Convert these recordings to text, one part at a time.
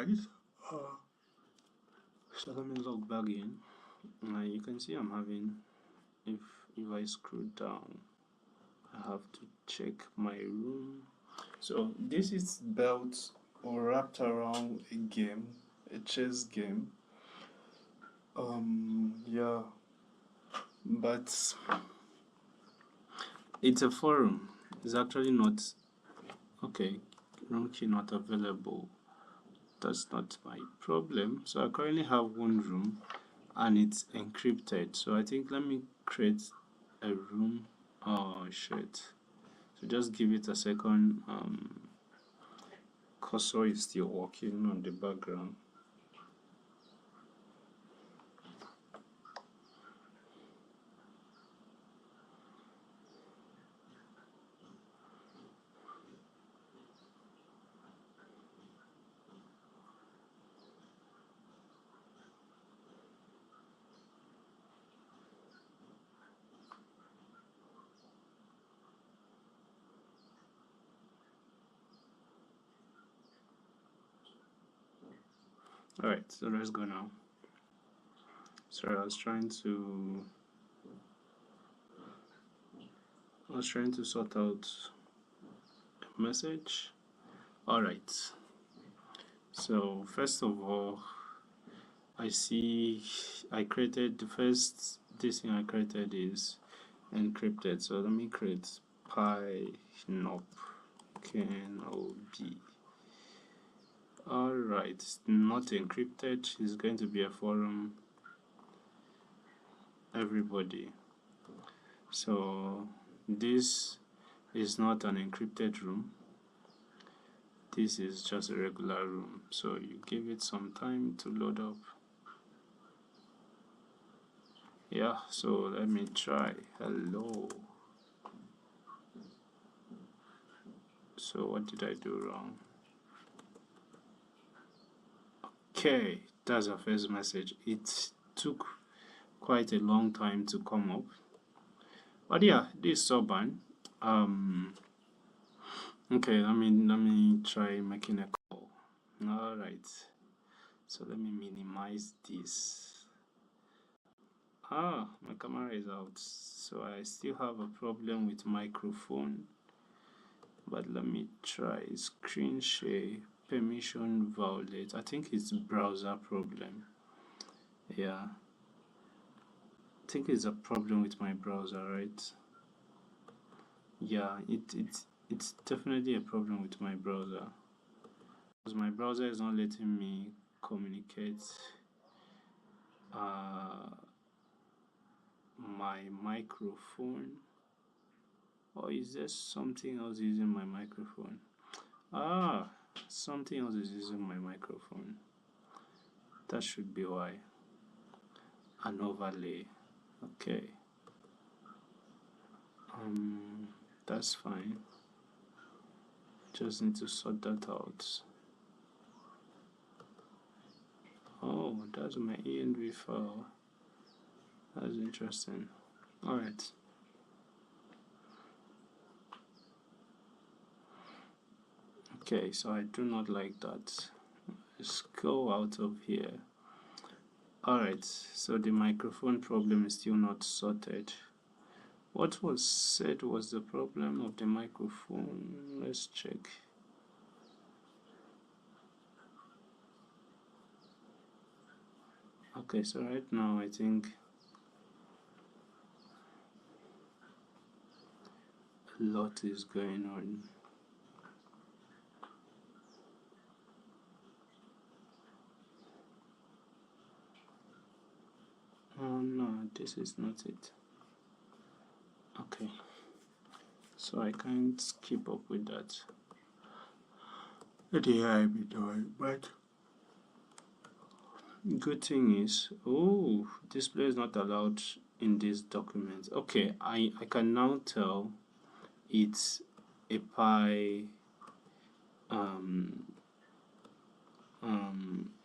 Alright, so let me log back in. You can see I'm having, if I scroll down, I have to check my room. So this is built or wrapped around a game, a chess game. Yeah, but it's a forum. It's actually not okay. Room key not available. That's not my problem. So I currently have one room and it's encrypted. So I think let me create a room. Oh shit. So just give it a second. Cursor is still working on the background. Alright, so let's go now. Sorry, I was trying to sort out a message. Alright. So first of all, I see I created the first this thing I created is encrypted. So let me create pynop knob. Alright, not encrypted. It's going to be a forum everybody. So this is not an encrypted room. This is just a regular room. So you give it some time to load up. Yeah, so let me try. Hello. So what did I do wrong? Okay, that's our first message. It took quite a long time to come up. But yeah, this is Suban. Okay, let me try making a call. Alright. So let me minimize this. My camera is out. So I still have a problem with microphone. But let me try screen share permission violate. I think it's browser problem. Yeah. I think it's a problem with my browser, right? Yeah, it's definitely a problem with my browser. Because my browser is not letting me communicate my microphone. Or is there something else using my microphone? Something else is using my microphone. That should be why. An overlay. Okay. That's fine. Just need to sort that out. Oh, that's my env file. That's interesting. Alright. Okay, so I do not like that. Let's go out of here. Alright, so the microphone problem is still not sorted. What was said was the problem of the microphone. Let's check. Okay, so right now I think a lot is going on. Oh no, this is not it. Okay, so I can't keep up with that. Yeah, I've been doing, but good thing is, display is not allowed in this document. Okay, I can now tell it's a Pi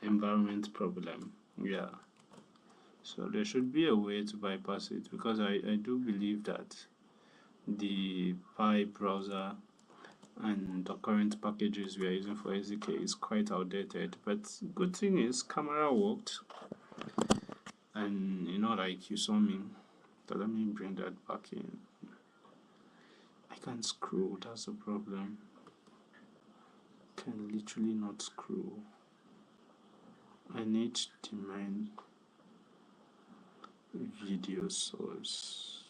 environment problem. Yeah, so there should be a way to bypass it, because I do believe that the Pi browser and the current packages we are using for SDK is quite outdated. But good thing is camera worked, and like you saw me. So let me bring that back in. I can't scroll, that's the problem. Can literally not scroll. I need the main video source.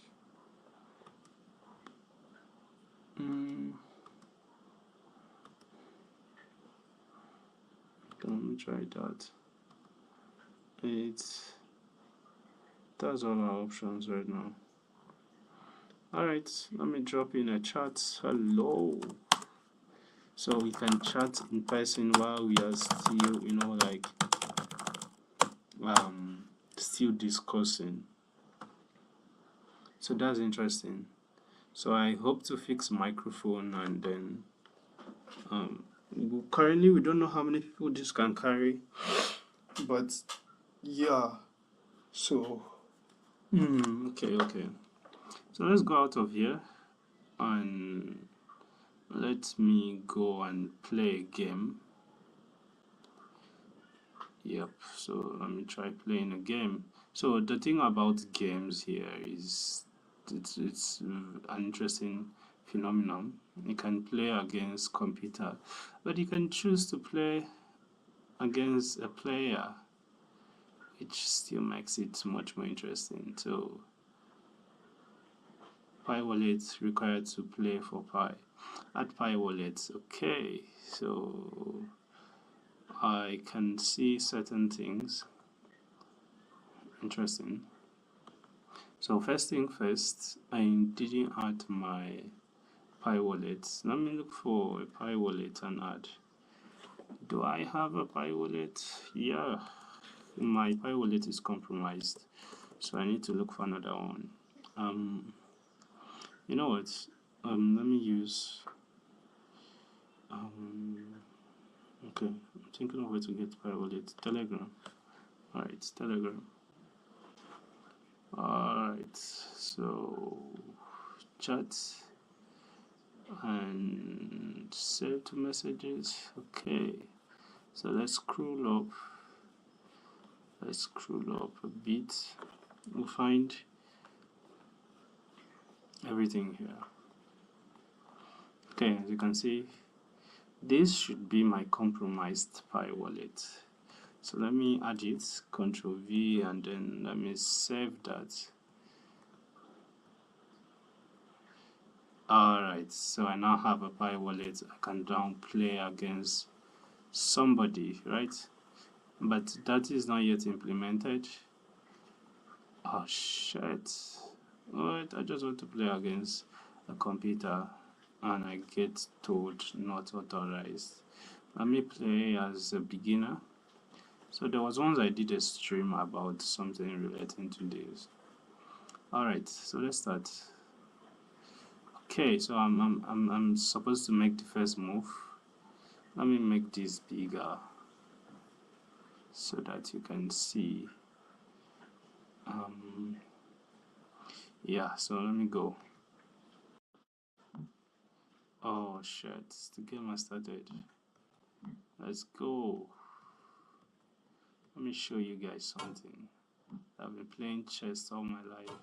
Let me try that. That's all our options right now. Alright, let me drop in a chat. Hello. So we can chat in person while we are still, still discussing. So that's interesting. So I hope to fix microphone, and then currently we don't know how many people this can carry, but yeah. So okay. So let's go out of here and let me go and play a game. Yep, so let me try playing a game. So the thing about games here is it's an interesting phenomenon. You can play against computer, but you can choose to play against a player, which still makes it much more interesting. So Pi wallet required to play for Pi. Add Pi wallet. Okay, so I can see certain things. Interesting. So first thing first, I didn't add my Pi wallet. Let me look for a Pi wallet and add. Do I have a Pi wallet? Yeah, my Pi wallet is compromised, so I need to look for another one. You know what? Let me use. Okay, I'm thinking of where to get Pi wallet. Telegram. Alright, Telegram. Alright, so chat and save to messages. Okay, so let's scroll up. A bit. We'll find everything here. Okay, as you can see, this should be my compromised Pi wallet. So let me add it, Ctrl V, and then let me save that. Alright, so I now have a Pi wallet. I can now play against somebody, right? But that is not yet implemented. Oh shit. Alright, I just want to play against a computer and I get told not authorized. Let me play as a beginner. So there was once I did a stream about something relating to this. Alright, so let's start. Okay, so I'm supposed to make the first move. Let me make this bigger so that you can see. Yeah, so let me go. Oh shit, the game has started. Let's go. Let me show you guys something. I've been playing chess all my life.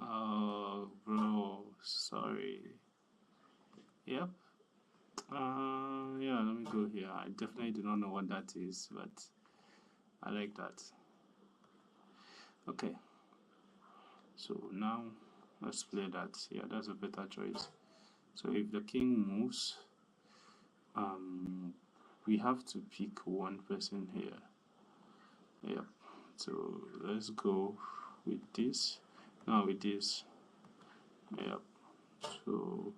Oh, bro, sorry. Yep. Yeah, let me go here. I definitely do not know what that is, but I like that. Okay. So now let's play that. Yeah, that's a better choice. So if the king moves, we have to pick one person here. Yep. So let's go with this. Now with this. Yep. So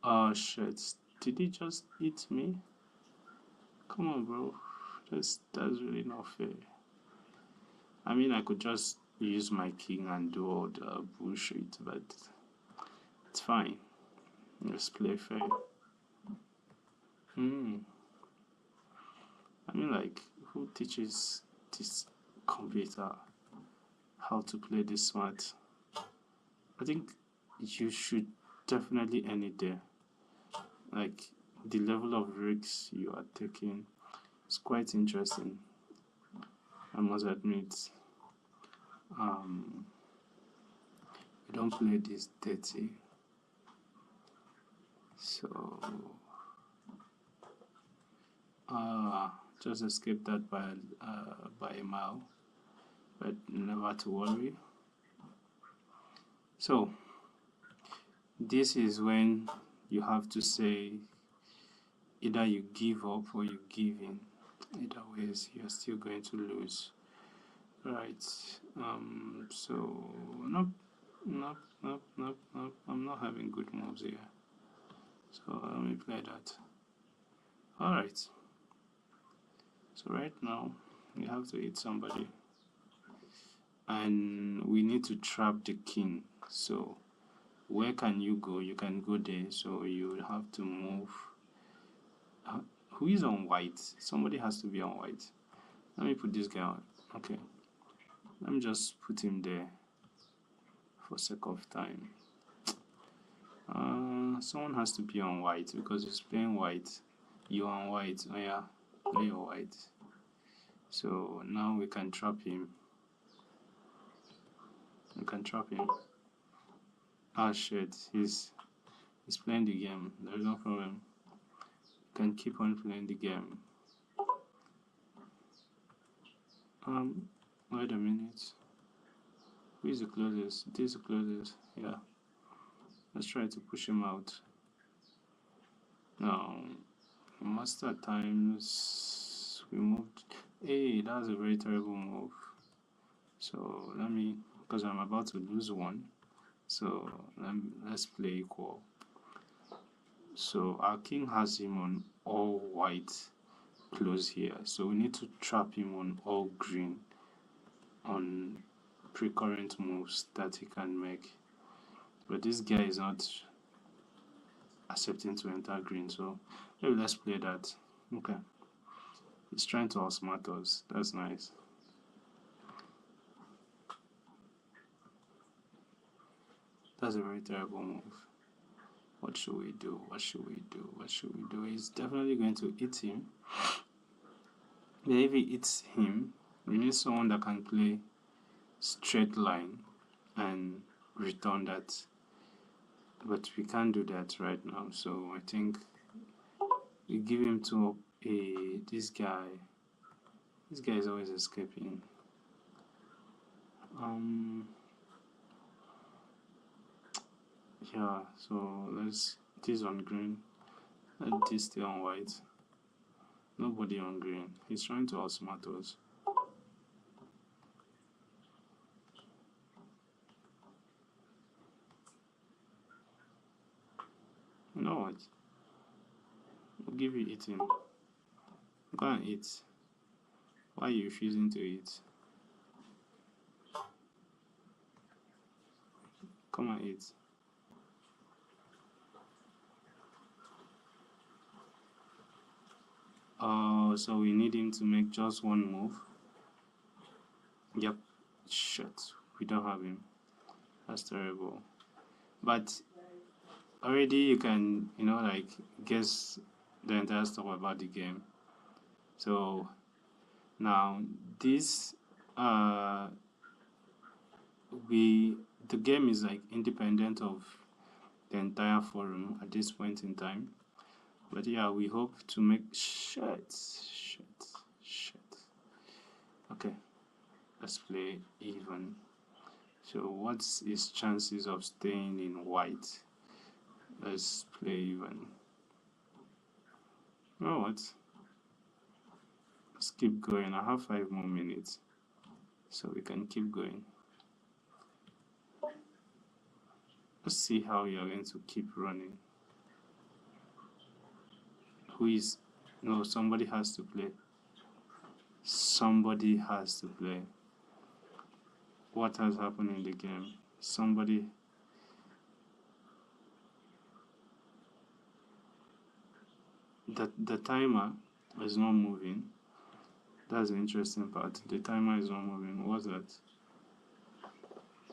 oh shit. Did he just hit me? Come on, bro. That's really not fair. I mean, I could just use my king and do all the bullshit, but it's fine. Let's play fair. I mean, like, who teaches this computer how to play this smart? I think you should definitely end it there. Like, the level of risks you are taking is quite interesting, I must admit. We don't play this dirty, so just escape that by a mile, but never to worry. So this is when you have to say either you give up or you give in. Either ways, you're still going to lose. Right. So nope, nope, nope, nope, nope. I'm not having good moves here. So let me play that. Alright. So right now we have to hit somebody. And we need to trap the king. So where can you go? You can go there. So you have to move. Who is on white? Somebody has to be on white. Let me put this guy on. Okay. Let me just put him there for sake of time. Someone has to be on white because he's playing white. You're on white. Oh yeah, play your white. So now we can trap him. We can trap him. Ah shit, he's playing the game. There's no problem. You can keep on playing the game. Wait a minute. Who is the closest? This is the closest. Yeah. Let's try to push him out. Now, master times we moved. Hey, that's a very terrible move. So let me, because I'm about to lose one. So let's play equal. So our king has him on all white close here. So we need to trap him on all green on precurrent moves that he can make. But this guy is not accepting to enter green. So maybe let's play that. Okay. He's trying to outsmart us. That's nice. That's a very terrible move. What should we do? What should we do? What should we do? He's definitely going to hit him. But if he hits him, we need someone that can play straight line and return that. But we can't do that right now. So I think we give him to this guy. This guy is always escaping. Yeah, so let's this on green. Let this stay on white. Nobody on green. He's trying to outsmart us. You know what? We'll give you eating. Go and eat. Why are you refusing to eat? Come and eat. So we need him to make just one move. Yep. Shit. We don't have him. That's terrible. But already you can, like, guess the entire stuff about the game. So now this the game is like independent of the entire forum at this point in time. But yeah, we hope to make shit. Okay, let's play even. So what's his chances of staying in white? Let's play even. You know what? Let's keep going. I have 5 more minutes, so we can keep going. Let's see how you are going to keep running. Who is? No, somebody has to play. Somebody has to play. What has happened in the game? Somebody. The timer is not moving. That's the interesting part. The timer is not moving. What's that?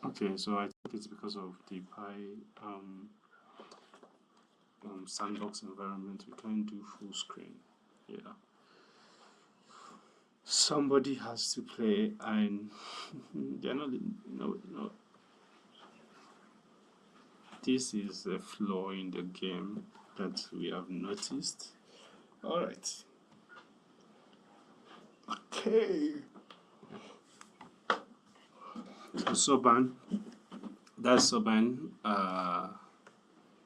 Okay, so I think it's because of the Pi sandbox environment. We can't do full screen. Yeah. Somebody has to play, and they're not. No. This is a flaw in the game that we have noticed. All right. Okay. So Suban, that's Suban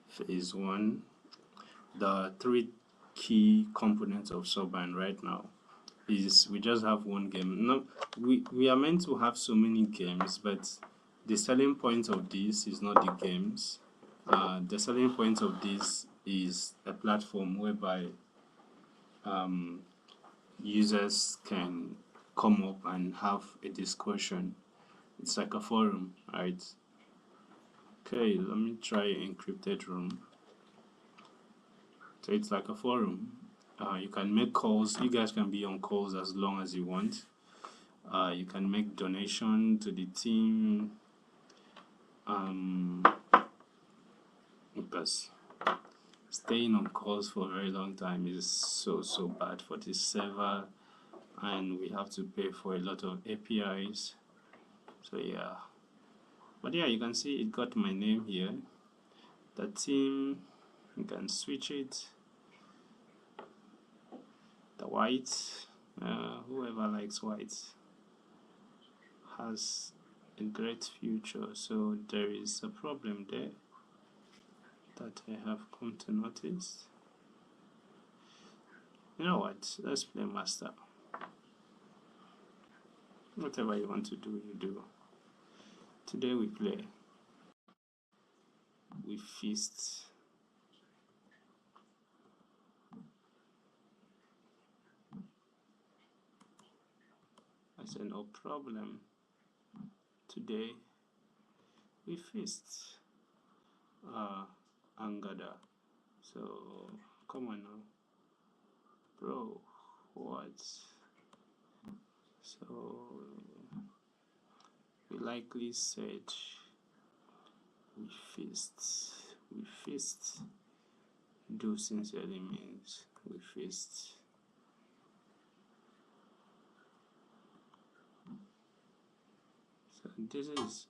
phase one. The three key components of Suban right now is we just have one game. No, we are meant to have so many games, but the selling point of this is not the games. The selling point of this is a platform whereby users can come up and have a discussion. It's like a forum, right? Okay, let me try encrypted room. So it's like a forum. You can make calls. You guys can be on calls as long as you want. You can make donation to the team. Because staying on calls for a very long time is so bad for this server, and we have to pay for a lot of APIs. So yeah, but yeah, you can see it got my name here. The team, you can switch it. The white, whoever likes white has a great future. So there is a problem there that I have come to notice. You know what? Let's play master. Whatever you want to do, you do. Today we play. We feast. I said no problem. Today we feast. Angada. So come on now, bro. What? So we likely said we feast. We feast. Do sincerely means we feast. So this is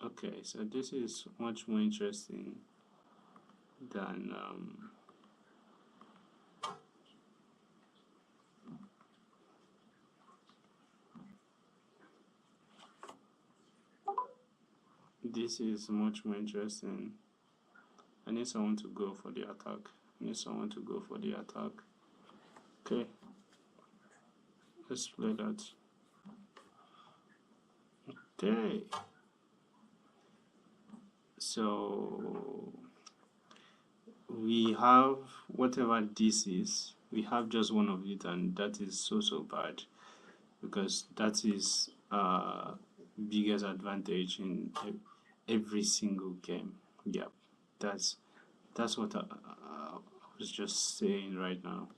okay. So this is much more interesting than this is much more interesting. I need someone to go for the attack. I need someone to go for the attack. Okay, let's play that. Okay. So we have whatever this is, we have just one of it, and that is so bad, because that is biggest advantage in every single game. Yeah, that's what I was just saying right now.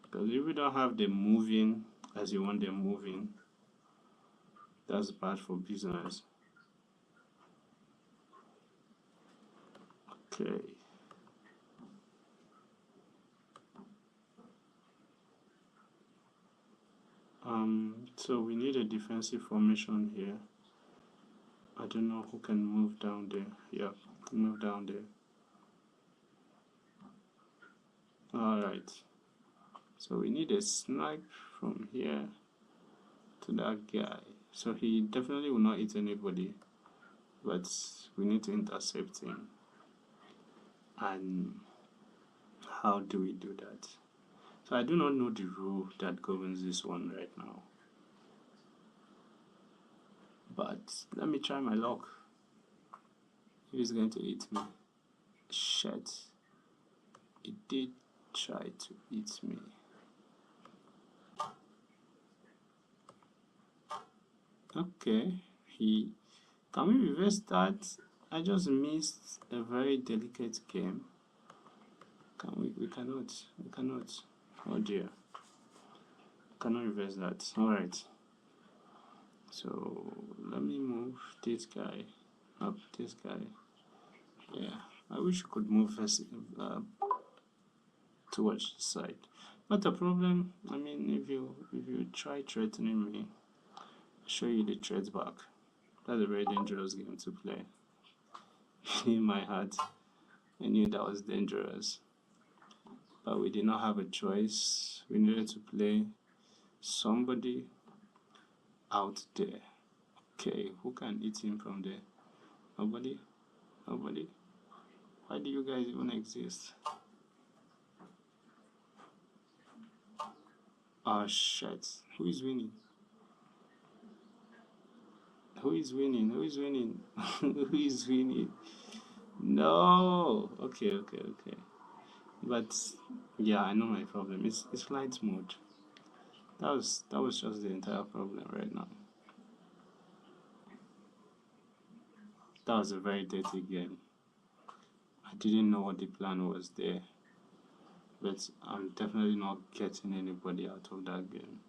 Because if you don't have them moving as you want them moving, that's bad for business. Okay. So we need a defensive formation here. I don't know who can move down there. Yeah, move down there. Alright. So we need a snipe from here to that guy. So he definitely will not hit anybody, but we need to intercept him. And how do we do that? So I do not know the rule that governs this one right now. But let me try my luck. He's going to hit me. Shit. It did try to hit me. Okay. Can we reverse that? I just missed a very delicate game. Can we? We cannot. We cannot. Oh dear. Cannot reverse that. Alright. So let me move this guy up, this guy. Yeah, I wish you could move towards the side. Not a problem. I mean, if you try threatening me, I'll show you the threat back. That's a very dangerous game to play. In my heart, I knew that was dangerous, but we did not have a choice. We needed to play somebody out there. Okay, who can eat him from there? Nobody? Nobody? Why do you guys even exist? Oh shit. Who is winning? Who is winning? Who is winning? Who is winning? No. Okay. But yeah, I know my problem. It's flight mode. That was just the entire problem right now. That was a very dirty game. I didn't know what the plan was there, but I'm definitely not getting anybody out of that game.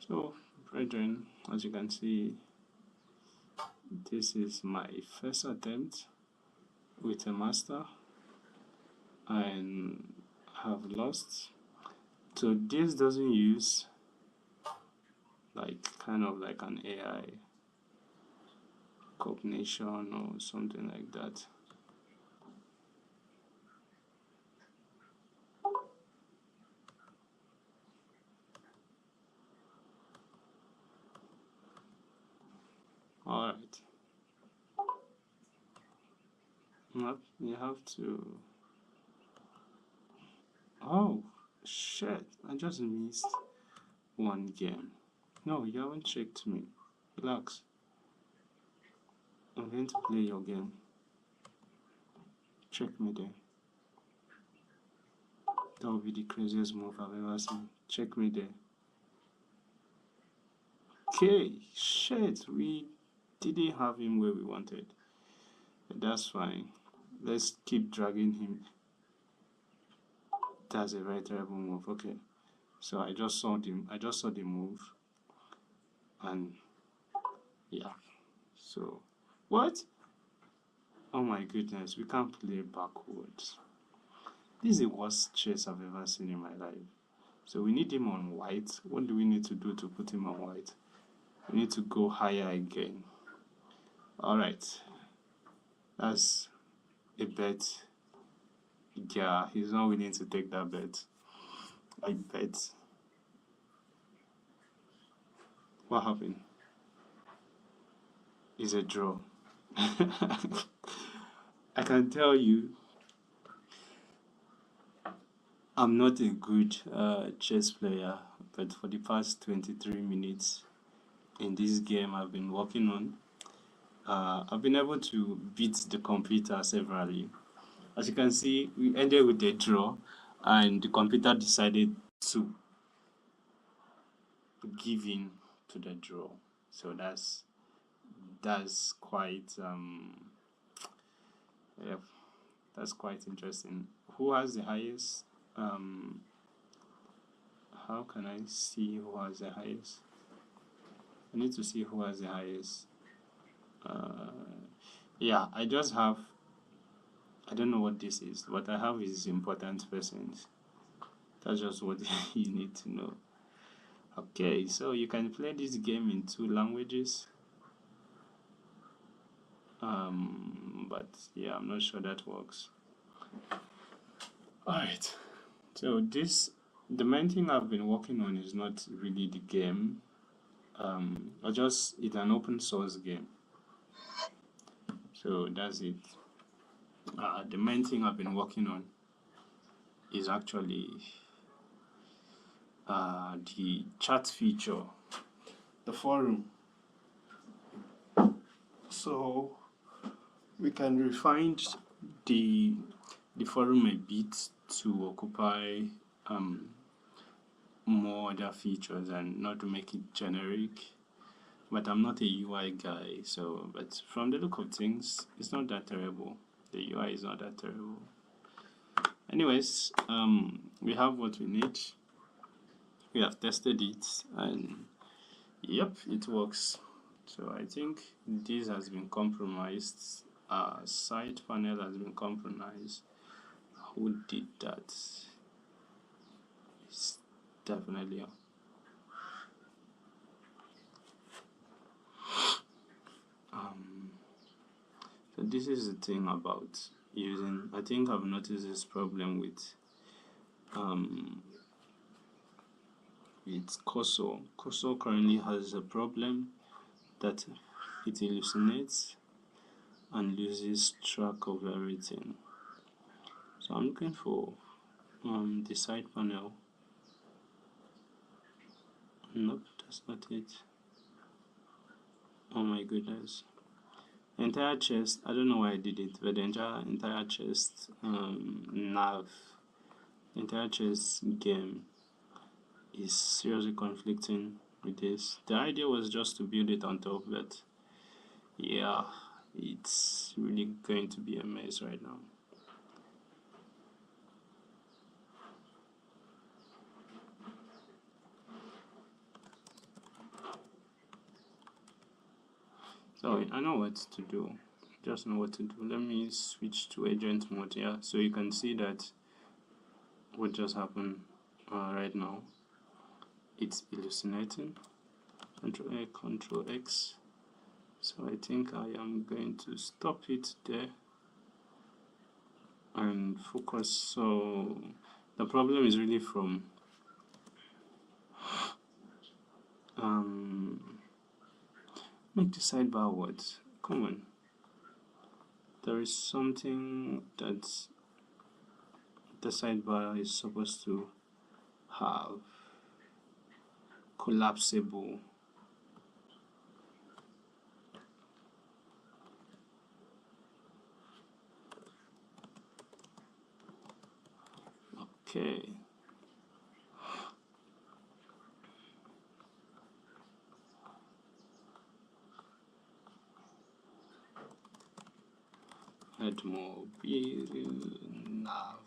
So, brethren, as you can see, this is my first attempt with a master and have lost. So this doesn't use kind of like an AI cognition or something like that. Alright. You have to. Oh, shit. I just missed one game. No, you haven't checked me. Relax. I'm going to play your game. Check me there. That would be the craziest move I've ever seen. Check me there. Okay, shit. We didn't have him where we wanted. But that's fine. Let's keep dragging him. That's a very terrible move. Okay. So I just saw the move, and yeah. So what? Oh my goodness, we can't play backwards. This is the worst chess I've ever seen in my life. So we need him on white. What do we need to do to put him on white? We need to go higher again. Alright. That's a bet. Yeah, he's not willing to take that bet. I bet. What happened? It's a draw. I can tell you, I'm not a good chess player, but for the past 23 minutes in this game I've been working on, I've been able to beat the computer severally. As you can see, we ended with a draw, and the computer decided to give in to the draw. So that's quite yeah, that's quite interesting. Who has the highest? How can I see who has the highest? I need to see who has the highest. Yeah, I just have. I don't know what this is. What I have is important persons. That's just what you need to know. Okay, so you can play this game in 2 languages. But yeah, I'm not sure that works. Alright, so the main thing I've been working on is not really the game. It's an open source game. So that's it. The main thing I've been working on is actually the chat feature, the forum. So we can refine the forum a bit to occupy more other features and not to make it generic. But I'm not a UI guy, but from the look of things, it's not that terrible. The UI is not that terrible. Anyways, we have what we need. We have tested it, and yep, it works. So I think this has been compromised. Side panel has been compromised. Who did that? It's definitely so this is the thing about using. I think I've noticed this problem with Koso. Koso currently has a problem that it hallucinates and loses track of everything. So I'm looking for the side panel. Nope, that's not it. Oh my goodness. Entire chest, I don't know why I did it, but the entire chest nav, entire chest game is seriously conflicting with this. The idea was just to build it on top, but yeah, it's really going to be a mess right now. So I know what to do. Just know what to do. Let me switch to agent mode. Yeah, so you can see that what just happened right now. It's hallucinating. Control A, Control X. So I think I am going to stop it there and focus. So the problem is really from make the sidebar what? Come on. There is something that the sidebar is supposed to have. Collapsible. Okay. Add more nav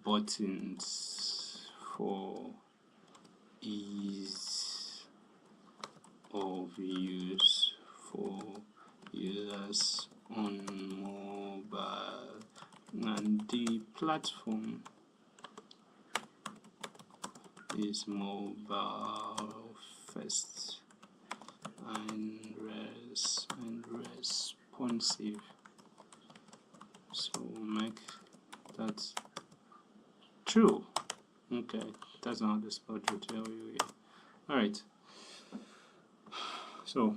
buttons for ease of use for users on mobile, and the platform is mobile first and responsive. So make that true. Okay, that's not the spot to tell you here. Alright, so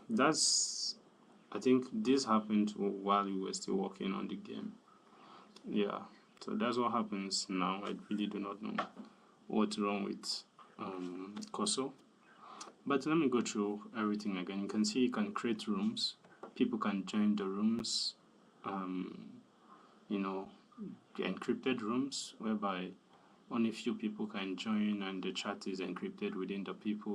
that's, I think this happened while we were still working on the game. Yeah, so that's what happens now. I really do not know what's wrong with Koso. But let me go through everything again. You can see you can create rooms. People can join the rooms, you know, the encrypted rooms whereby only few people can join and the chat is encrypted within the people